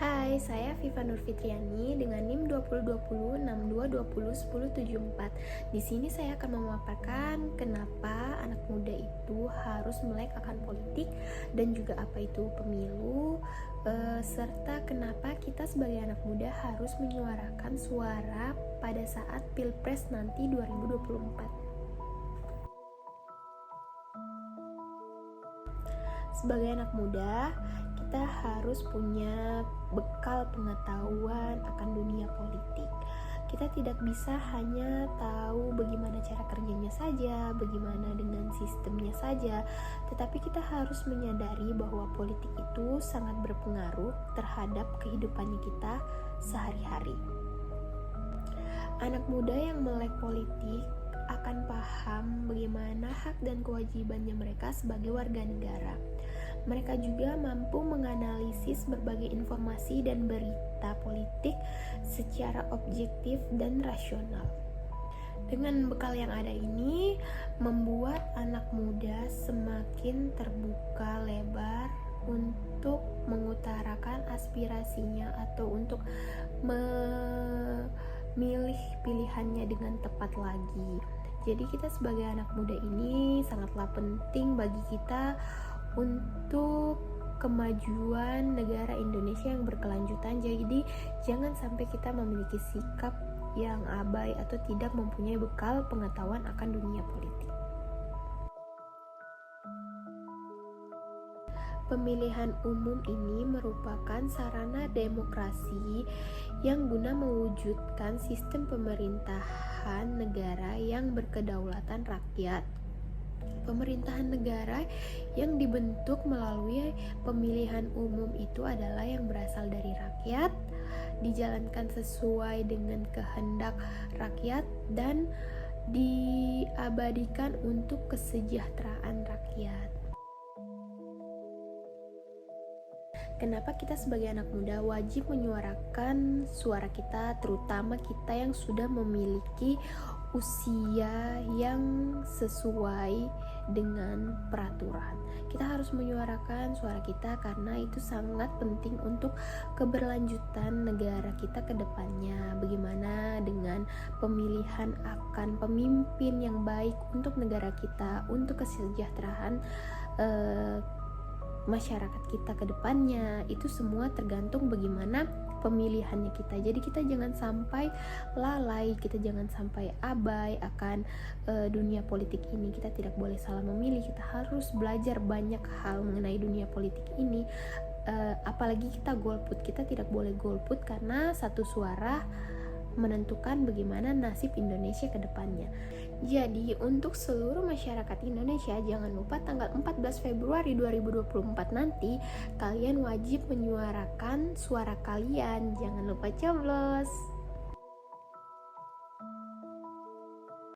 Hai, saya Viva Nurfitriani dengan NIM 202062201074. Di sini saya akan memaparkan kenapa anak muda itu harus melek akan politik dan juga apa itu pemilu, serta kenapa kita sebagai anak muda harus menyuarakan suara pada saat Pilpres nanti 2024. Sebagai anak muda, kita harus punya bekal pengetahuan akan dunia politik. Kita tidak bisa hanya tahu bagaimana cara kerjanya saja, bagaimana dengan sistemnya saja, tetapi kita harus menyadari bahwa politik itu sangat berpengaruh terhadap kehidupannya kita sehari-hari. Anak muda yang melek politik akan paham bagaimana hak dan kewajibannya mereka sebagai warga negara. Mereka juga mampu menganalisis berbagai informasi dan berita politik secara objektif dan rasional. Dengan bekal yang ada ini, membuat anak muda semakin terbuka lebar untuk mengutarakan aspirasinya atau untuk memilih pilihannya dengan tepat lagi. Jadi kita sebagai anak muda ini sangatlah penting bagi kita untuk kemajuan negara Indonesia yang berkelanjutan. Jadi jangan sampai kita memiliki sikap yang abai atau tidak mempunyai bekal pengetahuan akan dunia politik. Pemilihan umum ini merupakan sarana demokrasi yang guna mewujudkan sistem pemerintahan negara yang berkedaulatan rakyat. Pemerintahan negara yang dibentuk melalui pemilihan umum itu adalah yang berasal dari rakyat, dijalankan sesuai dengan kehendak rakyat, dan diabadikan untuk kesejahteraan rakyat. Kenapa kita sebagai anak muda wajib menyuarakan suara kita, terutama kita yang sudah memiliki usia yang sesuai dengan peraturan. Kita harus menyuarakan suara kita karena itu sangat penting untuk keberlanjutan negara kita ke depannya. Bagaimana dengan pemilihan akan pemimpin yang baik untuk negara kita, untuk kesejahteraan masyarakat kita ke depannya, itu semua tergantung bagaimana pemilihannya kita. Jadi kita jangan sampai lalai, kita jangan sampai abai akan dunia politik ini. Kita tidak boleh salah memilih, kita harus belajar banyak hal mengenai dunia politik ini. Apalagi kita golput, kita tidak boleh golput karena satu suara menentukan bagaimana nasib Indonesia ke depannya. Jadi untuk seluruh masyarakat Indonesia, jangan lupa tanggal 14 Februari 2024 nanti kalian wajib menyuarakan suara kalian. Jangan lupa coblos.